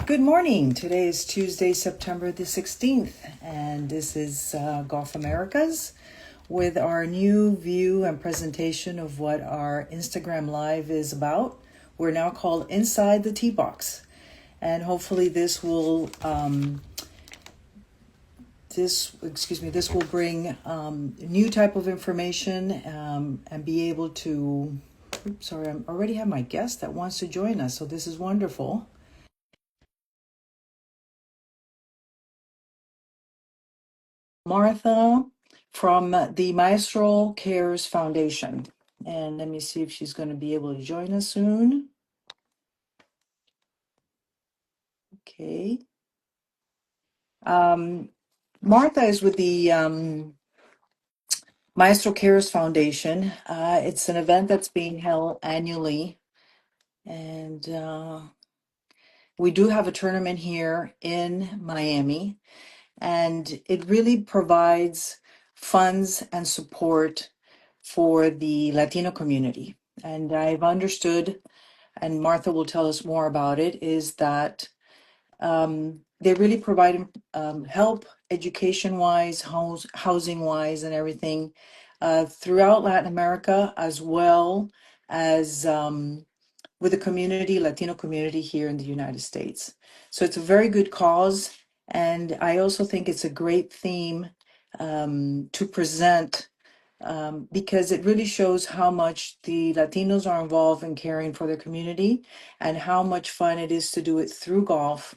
Good morning. Today is Tuesday, September the 16th, and this is Gulf Americas with our new view and presentation of what our Instagram Live is about. We're now called Inside the Tea Box, and hopefully this will this will bring new type of information and be able to. Oops, sorry, I already have my guest that wants to join us, so this is wonderful. Martha from the Maestro Cares Foundation. And let me see if she's going to be able to join us soon. Okay. Martha is with the Maestro Cares Foundation. It's an event that's being held annually. And we do have a tournament here in Miami. And it really provides funds and support for the Latino community. And I've understood, and Martha will tell us more about it, is that they really provide help education wise, housing wise, and everything throughout Latin America, as well as with the community, Latino community here in the United States. So it's a very good cause. And I also think it's a great theme to present because it really shows how much the Latinos are involved in caring for their community and how much fun it is to do it through golf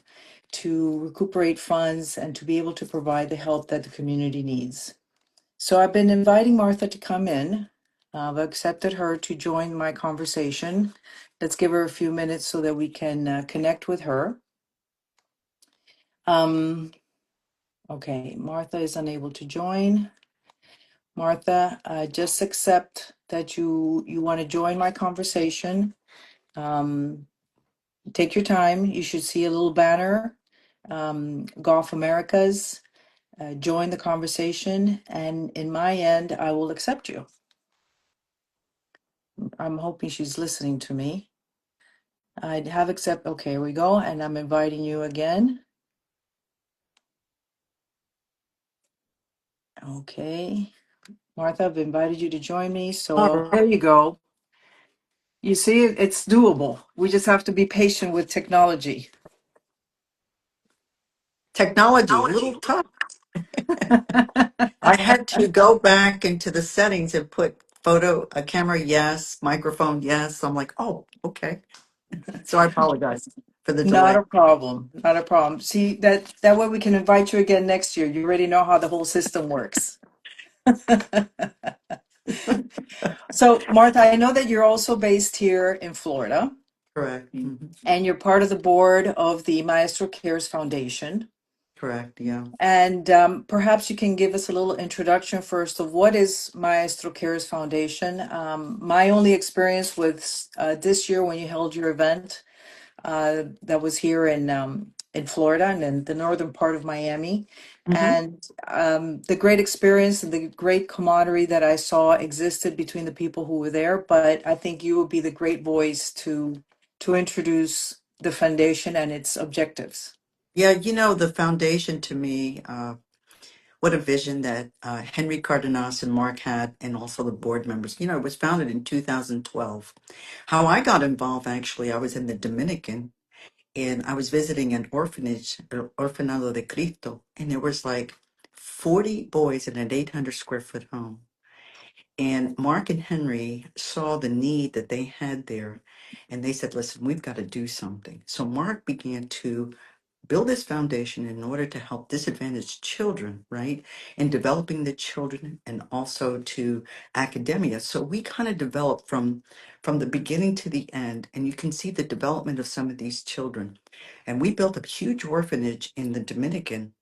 to recuperate funds and to be able to provide the help that the community needs. So I've been inviting Martha to come in. I've accepted her to join my conversation. Let's give her a few minutes so that we can connect with her. Okay, Martha is unable to join. Martha, just accept that you want to join my conversation. Take your time. You should see a little banner, Golf Americas. Join the conversation, and in my end, I will accept you. I'm hoping she's listening to me. I have accept. Okay, here we go, and I'm inviting you again. Okay, Martha, I've invited you to join me. So there you go. You see, it's doable. We just have to be patient with technology. Technology, a little tough. I had to go back into the settings and put a camera, yes, microphone, yes. I'm like, oh, okay. So I apologize for the Not delay. a problem. Not a problem. See, that way we can invite you again next year. You already know how the whole system works. So, Martha, I know that you're also based here in Florida, Correct. Mhm. and you're part of the board of the Maestro Cares Foundation. Correct. Yeah. And perhaps you can give us a little introduction first of what is Maestro Cares Foundation. My only experience with this year when you held your event that was here in Florida and in the northern part of Miami. Hmm. And the great experience and the great camaraderie that I saw existed between the people who were there. But I think you would be the great voice to introduce the foundation and its objectives. Yeah. The foundation to me, what a vision that Henry Cardenas and Mark had, and also the board members. It was founded in 2012. How I got involved, actually, I was in the Dominican and I was visiting an orphanage, Orfanato de Cristo, and there was like 40 boys in an 800 square foot home. And Mark and Henry saw the need that they had there, and they said, listen, we've got to do something. So Mark began to build this foundation in order to help disadvantaged children, right? And developing the children and also to academia. So we kind of developed from the beginning to the end, and you can see the development of some of these children. And we built a huge orphanage in the Dominican,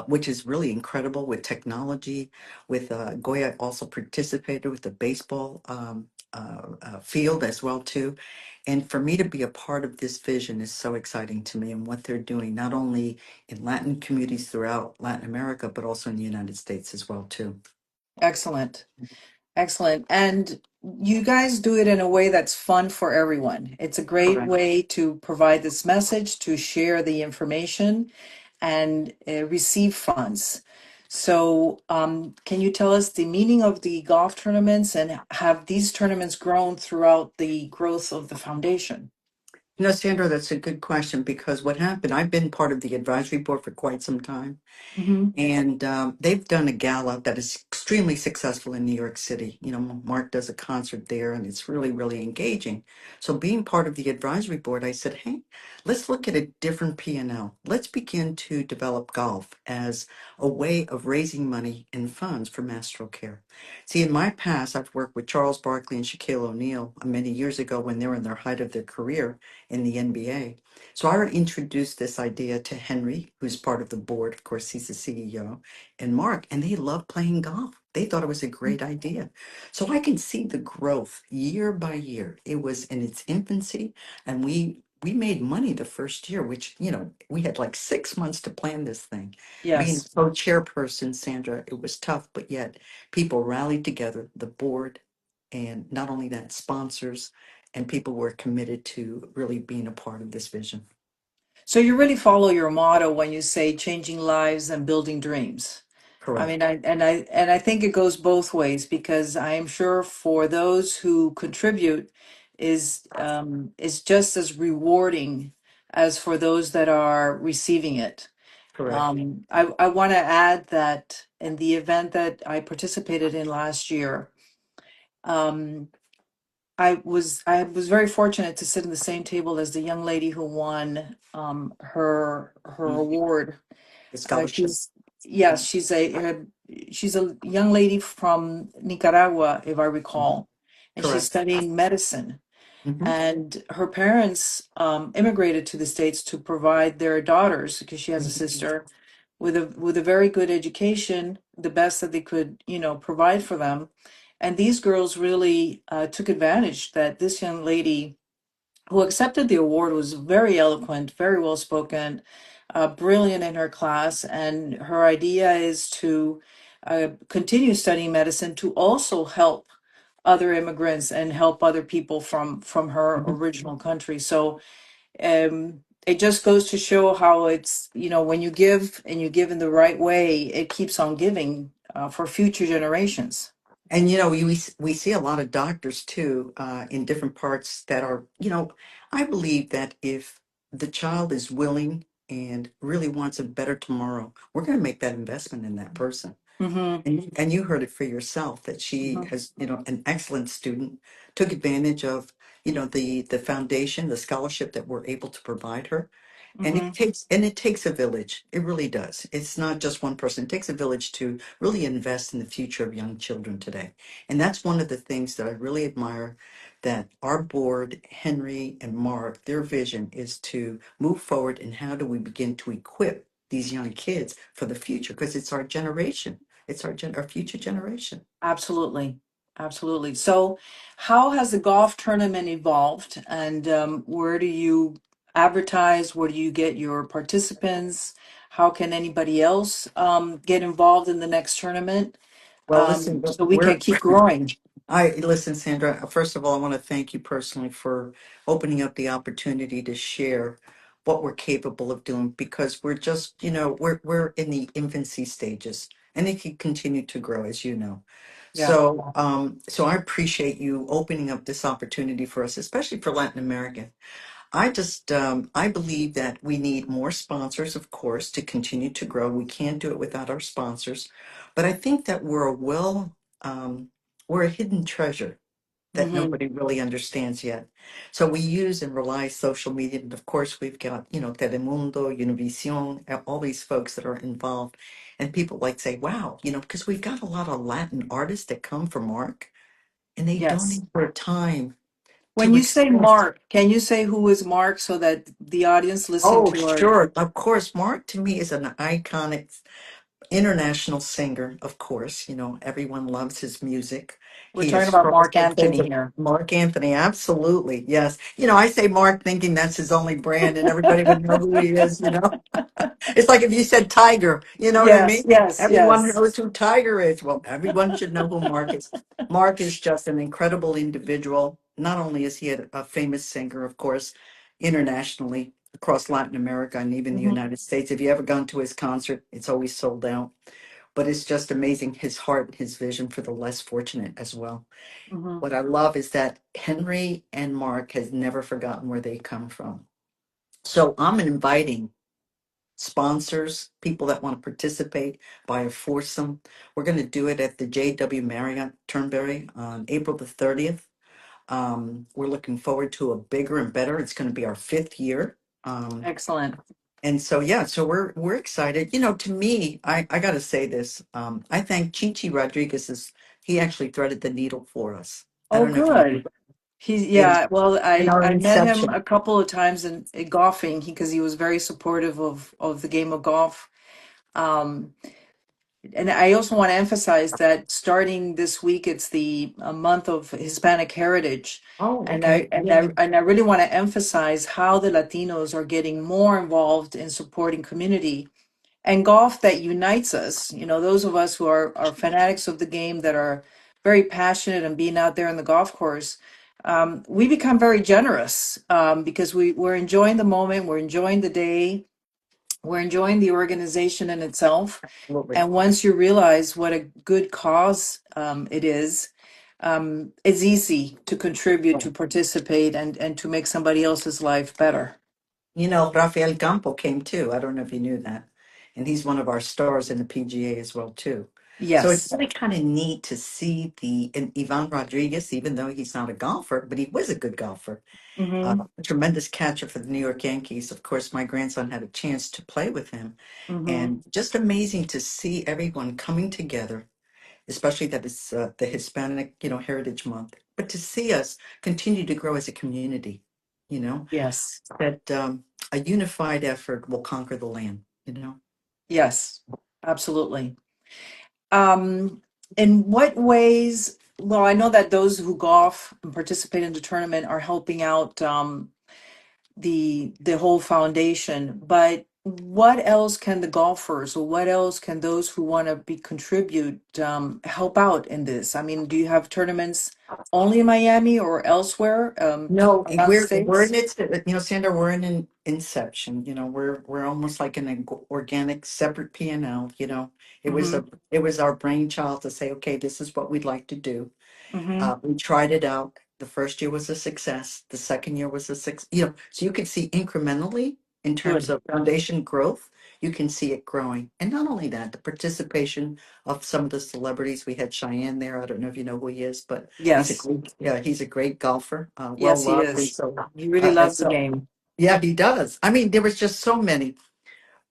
which is really incredible with technology. With Goya also participated with the baseball field as well too. And for me to be a part of this vision is so exciting to me and what they're doing, not only in Latin communities throughout Latin America, but also in the United States as well too. Excellent. Excellent. And you guys do it in a way that's fun for everyone. It's a great Correct. way to provide this message, to share the information, and receive funds. So, can you tell us the meaning of the golf tournaments and have these tournaments grown throughout the growth of the foundation? You know, Sandra, that's a good question because what happened, I've been part of the advisory board for quite some time. Hmm. And they've done a gala that is extremely successful in New York City. You know, Mark does a concert there and it's really, really engaging. So being part of the advisory board, I said, hey, let's look at a different P&L. Let's begin to develop golf as a way of raising money and funds for mass care. See, in my past, I've worked with Charles Barkley and Shaquille O'Neal many years ago when they were in their height of their career in the NBA. So I introduced this idea to Henry, who's part of the board. Of course, he's the CEO, and Mark, and they love playing golf. They thought it was a great idea. So I can see the growth year by year. It was in its infancy, and we made money the first year, which, you know, we had like 6 months to plan this thing. Being Yes. co-chairperson, Sandra, it was tough, but yet people rallied together, the board, and not only that, sponsors and people were committed to really being a part of this vision. So you really follow your motto when you say changing lives and building dreams. I mean, Correct. I think it goes both ways because I am sure for those who contribute is just as rewarding as for those that are receiving it. Correct. I want to add that in the event that I participated in last year, um, I was very fortunate to sit in the same table as the young lady who won her Mm. award. The scholarship. She's yes, she's a young lady from Nicaragua, if I Mhm. recall, and she's Correct. studying medicine. Hmm. And her parents immigrated to the States to provide their daughters, because she has a sister, with a very good education, the best that they could, provide for them. And these girls really took advantage that this young lady who accepted the award was very eloquent, very well spoken, brilliant in her class. And her idea is to continue studying medicine to also help other immigrants and help other people from her Hmm. original country. So it just goes to show how it's, when you give and you give in the right way, it keeps on giving for future generations. And you know, we see a lot of doctors too in different parts that are, you know, I believe that if the child is willing and really wants a better tomorrow, we're going to make that investment in that person. Hmm. And you heard it for yourself that she Hmm. has, you know, an excellent student, took advantage of, you know, the foundation, the scholarship that we're able to provide her. Hmm. And it takes a village. It really does. It's not just one person. It takes a village to really invest in the future of young children today. And that's one of the things that I really admire that our board, Henry and Mark, their vision is to move forward and how do we begin to equip these young kids for the future because it's our generation. It's our future generation. Absolutely. Absolutely. So, how has the golf tournament evolved, and where do you advertise? Where do you get your participants? How can anybody else get involved in the next tournament Well, listen, so we can keep growing? I listen, Sandra. First of all, I want to thank you personally for opening up the opportunity to share what we're capable of doing because we're just, you know, we're in the infancy stages and it can continue to grow, as you know. Yeah. So I appreciate you opening up this opportunity for us, especially for Latin America. I believe that we need more sponsors, of course, to continue to grow. We can't do it without our sponsors, but I think that um, we're a hidden treasure that Hmm. nobody really understands yet. So we use and rely social media, and of course we've got Telemundo, Univision, all these folks that are involved, and people like say, "Wow," because we've got a lot of Latin artists that come from Mark, and they Yes. donate their time When to you say express. Mark, can you say who is Mark so that the audience listening Oh, to our sure. Of course, Mark to me is an iconic international singer. Of course, everyone loves his music. we're He talking is about strong. Mark Anthony here. Mark Anthony, absolutely. Yes. I say Mark thinking that's his only brand and everybody would know who he is. It's like if you said Tiger, you know what I Yes, mean? yes, Everyone yes. knows who Tiger is. Well, everyone should know who Mark is. Mark is just an incredible individual. Not only is he a famous singer, of course, internationally across Latin America and even the Hmm. United States. If you ever gone to his concert, it's always sold out. But it's just amazing his heart and his vision for the less fortunate as well. Hmm. What I love is that Henry and Mark has never forgotten where they come from. So I'm inviting sponsors, people that want to participate, by a foursome. We're going to do it at the JW Marriott Turnberry on April the 30th. We're looking forward to a bigger and better. It's going to be our fifth year. Um, Excellent. and so yeah, so we're excited. You know, to me, I got to say this. I thank Chichi Rodriguez. He actually threaded the needle for us. I Oh, don't know if you knew good. He's in yeah. Well, in I our I met him inception. a couple of times in golfing because he was very supportive of the game of golf. Um, and I also want to emphasize that starting this week, it's the a month of Hispanic heritage, Oh, and okay. I really want to emphasize how the Latinos are getting more involved in supporting community and golf that unites us. You know, those of us who are fanatics of the game that are very passionate and being out there on the golf course. We become very generous because we're enjoying the moment, we're enjoying the day, we're enjoying the organization in itself. Absolutely. And once you realize what a good cause it is, it's easy to contribute, to participate, and to make somebody else's life better. You know, Rafael Campo came too. I don't know if you knew that. And he's one of our stars in the PGA as well too. So it's Yes. really kind of neat to see the and Ivan Rodriguez, even though he's not a golfer, but he was a good golfer, Mm-hmm. a tremendous catcher for the New York Yankees. Of course, my grandson had a chance to play with him, Mm-hmm. and just amazing to see everyone coming together, especially that it's the Hispanic, Heritage Month, but to see us continue to grow as a community, you know Yes. that a unified effort will conquer the land. Yes. Absolutely. Um, in what ways? Well, I know that those who golf and participate in the tournament are helping out the whole foundation, but what else can the golfers or what else can those who want to be contribute help out in this? I mean, do you have tournaments only in Miami or elsewhere No, around the we're in states? it, Sandra, we're in an inception, we're almost like an organic separate P&L. It was Mm-hmm. our brainchild to say, okay, this is what we'd like to do. Mm-hmm. We tried it out. The first year was a success. The second year was a success. So you can see incrementally in terms Good. of foundation growth, you can see it growing. And not only that, the participation of some of the celebrities. We had Cheyenne there. I don't know if you know who he is, but Yes. he's a great golfer, well Yes, he loved. And is. so, He really and loves the so, game. yeah, he does. I mean, there was just so many.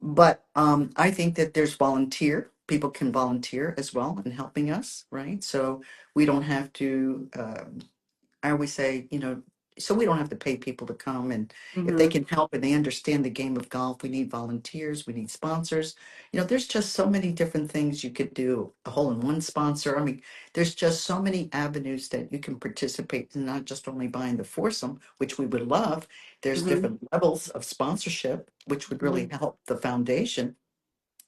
But I think that there's volunteer. People can volunteer as well in helping us, right? So we don't have to. I always say, so we don't have to pay people to come. And if they Mm-hmm. can help and they understand the game of golf, we need volunteers, we need sponsors. There's just so many different things you could do. A hole in one sponsor. I mean, there's just so many avenues that you can participate in, not just only buying the foursome, which we would love. There's Mm-hmm. different levels of sponsorship, which would Mm-hmm. really help the foundation.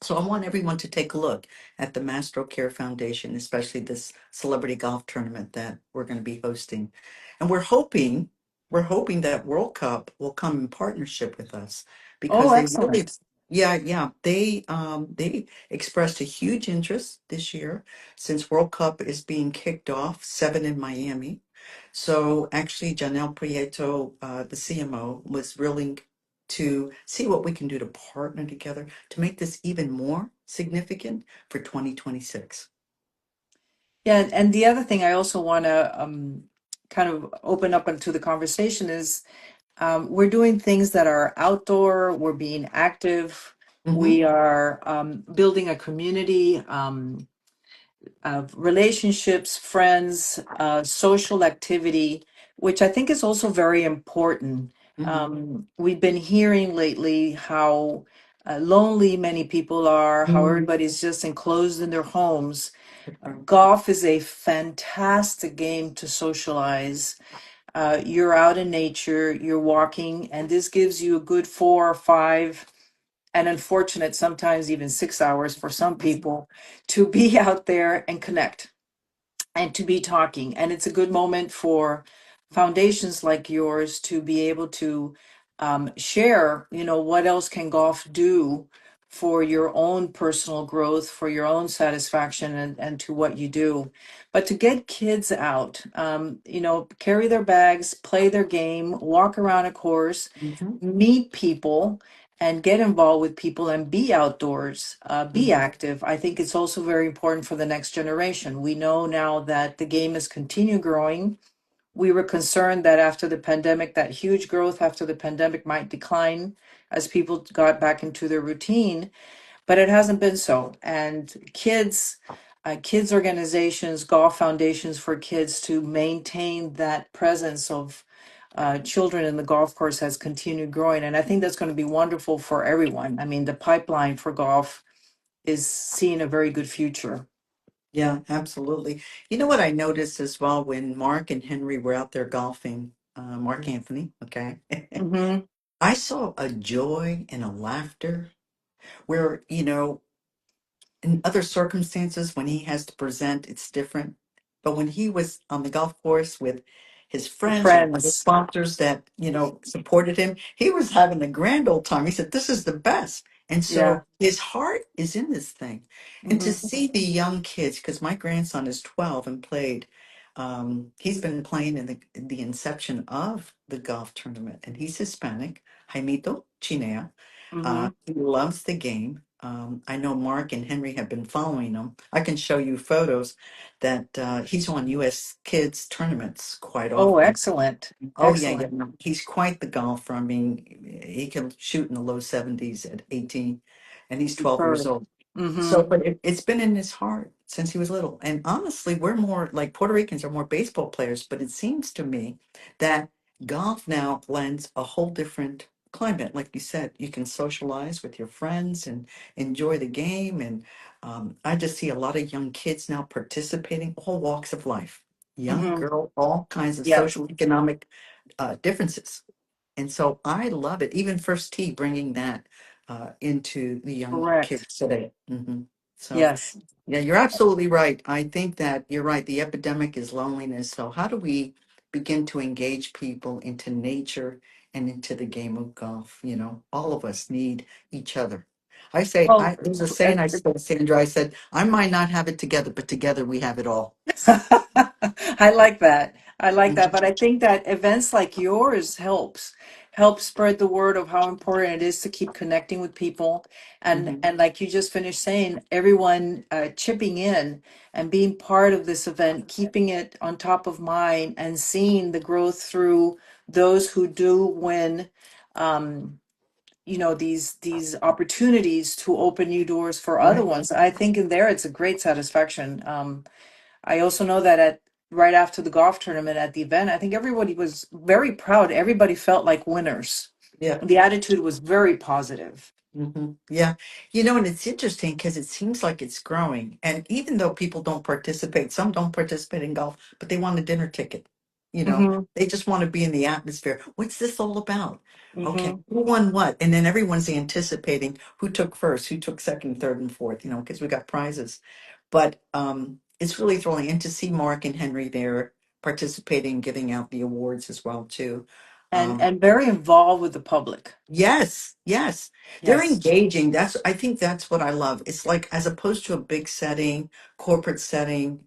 So I want everyone to take a look at the Mastro Care Foundation, especially this celebrity golf tournament that we're going to be hosting. And we're hoping that World Cup will come in partnership with us Oh, because they really, excellent. yeah, yeah, they expressed a huge interest this year since World Cup is being kicked off, 7 in Miami. So actually, Janelle Prieto, the CMO, was willing to see what we can do to partner together to make this even more significant for 2026. Yeah, and the other thing I also want to kind of open up into the conversation is we're doing things that are outdoor, we're being active, Hmm. we are building a community of relationships, friends, social activity, which I think is also very important. Hmm. We've been hearing lately how lonely many people are, how everybody's just enclosed in their homes. Golf is a fantastic game to socialize. You're out in nature, you're walking, and this gives you a good 4 or 5 and unfortunate, sometimes even 6 hours for some people, to be out there and connect and to be talking. And it's a good moment for foundations like yours to be able to share, what else can golf do for your own personal growth, for your own satisfaction, and to what you do. But to get kids out, carry their bags, play their game, walk around a course, Mhm. meet people, and get involved with people and be outdoors, be Mhm. active. I think it's also very important for the next generation. We know now that the game has continued growing. We were concerned that after the pandemic, that huge growth after the pandemic might decline as people got back into their routine, but it hasn't been so. And kids organizations, golf foundations for kids to maintain that presence of children in the golf course has continued growing. And I think that's going to be wonderful for everyone. I mean, the pipeline for golf is seeing a very good future. Yeah, absolutely. You know what I noticed as well when Mark and Henry were out there golfing, Mark Anthony, okay? Mm-hmm. I saw a joy and a laughter where, in other circumstances, when he has to present, it's different. But when he was on the golf course with his The friends or other friends. sponsors that, supported him, he was having a grand old time. He said, "This is the best." And Yeah. so his heart is in this thing. And to Mm-hmm. see the young kids, because my grandson is 12 and played, he's been playing in the inception of the golf tournament, and he's Hispanic, Jaimito Chinea. Mm-hmm. He loves the game. I know Mark and Henry have been following him. I can show you photos that he's on U.S. kids tournaments quite Oh, often. excellent. Oh yeah, yeah. Excellent. No, he's quite the golfer. I mean, he can shoot in the low 70s at 18, and he's 12 years Superb. old. So, Mm-hmm. but it's been in his heart since he was little. And honestly, we're more like Puerto Ricans are more baseball players, but it seems to me that golf now lends a whole different climate. Like you said, you can socialize with your friends and enjoy the game. And I just see a lot of young kids now participating, all walks of life, young Mm-hmm. girl, all kinds of Yeah. social economic differences. And so I love it. Even First Tee bringing that into the young Correct. kids today. So, Yes. yeah, you're absolutely right. I think that you're right. The epidemic is loneliness. So, how do we begin to engage people into nature and into the game of golf? All of us need each other. Well, There's a saying I said, Sandra, I said, I might not have it together, but together we have it all. I like that. I like that. Mhm. But I think that events like yours help spread the word of how important it is to keep connecting with people. And Mhm. and like you just finished saying, everyone chipping in and being part of this event, keeping it on top of mind and seeing the growth through those who do win um, these opportunities to open new doors for other Right. ones. I think in there it's a great satisfaction. I also know that at right after the golf tournament at the event, I think everybody was very proud. Everybody felt like winners. Yeah. The attitude was very positive. Yeah. And it's interesting because it seems like it's growing. And even though people don't participate, some don't participate in golf, but they want a dinner ticket. Hmm. They just want to be in the atmosphere. What's this all about? Okay, Hmm. who won what? And then everyone's anticipating who took first, who took second, third, and fourth, because we got prizes. But it's really thrilling. And to see Mark and Henry there participating, giving out the awards as well, too. And Um, and very involved with the public. Yes, yes. They're Yes. engaging. I think that's what I love. It's like as opposed to a big setting, corporate setting,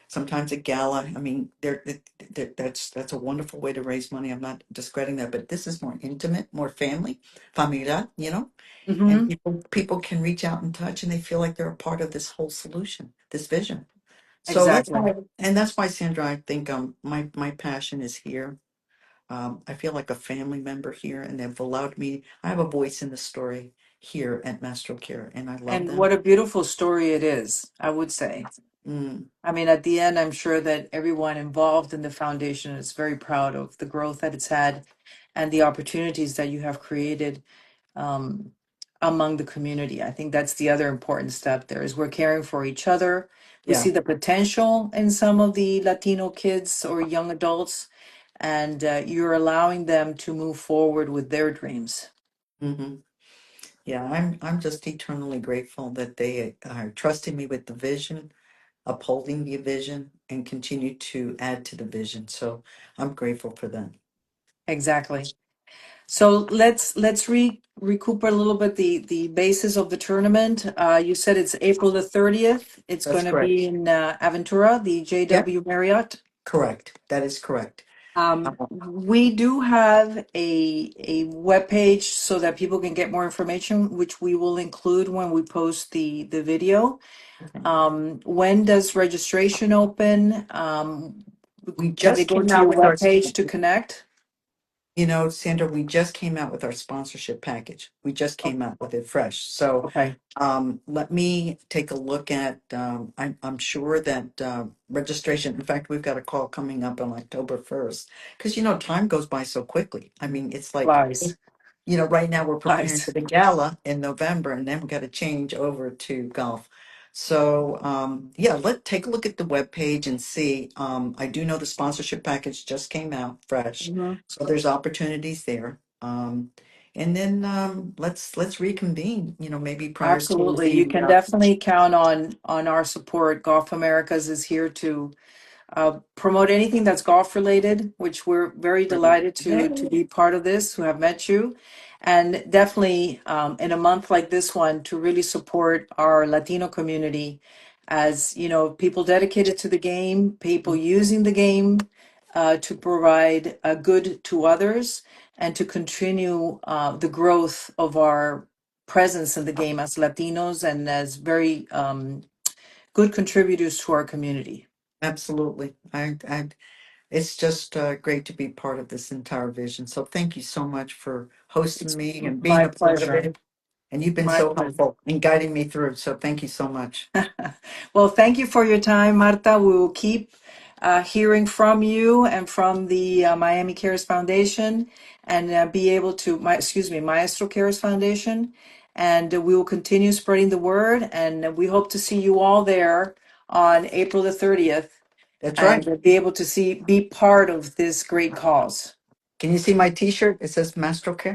sometimes a gala. I mean, that's a wonderful way to raise money. I'm not discrediting that, but this is more intimate, more family, familia, and Hmm. people can reach out and touch and they feel like they're a part of this whole solution, this vision. So Exactly. that's why Sandra, I think my passion is here. I feel like a family member here, and they've allowed me. I have a voice in the story here at Mastro Care, and I love And them. what a beautiful story it is, I would say. Mm, I mean, at the end, I'm sure that everyone involved in the foundation is very proud of the growth that it's had and the opportunities that you have created um, among the community. I think that's the other important step there is we're caring for each other. We yeah. see the potential in some of the Latino kids or young adults, and you're allowing them to move forward with their dreams. hmm Yeah, I'm just eternally grateful that they are trusting me with the vision, upholding the vision, and continue to add to the vision. So I'm grateful for that. Exactly. So let's recoup a little bit the basis of the tournament. You said it's April the 30th. It's That's going to correct. be in Aventura, the Yep, JW Marriott. correct. That is correct. Uh, We do have a web page so that people can get more information, which we will include when we post the video. okay. When does registration open? We Can they just go came to out your with our, web page to connect? Sandra, we just came out with our sponsorship package. We just came out with it fresh. So Okay, let me take a look at, I'm sure that registration, in fact, we've got a call coming up on October 1st. Because, time goes by so quickly. I mean, it's like, flies, right now we're preparing for flies. the gala in November and then we've got to change over to golf. So yeah, take a look at the webpage and see. I do know the sponsorship package just came out fresh, Mhm. so there's opportunities there. And then let's reconvene. Maybe prior to Absolutely. You the can definitely count on our support. Golf Americas is here to promote anything that's golf related, which we're very delighted to be part of this, who have met you. And definitely in a month like this one, to really support our Latino community as, people dedicated to the game, people using the game to provide good to others and to continue the growth of our presence in the game as Latinos and as very good contributors to our community. Absolutely. It's just great to be part of this entire vision. So thank you so much for hosting It's me and being my a part of pleasure. it. And you've been My so pleasure. helpful in guiding me through. So thank you so much. Well, thank you for your time, Marta. We will keep hearing from you and from the Miami Cares Foundation and be able to, Maestro Cares Foundation. And we will continue spreading the word. And we hope to see you all there on April the 30th That's right. and be able to be part of this great cause. Can you see my T-shirt? It says Mastro Care.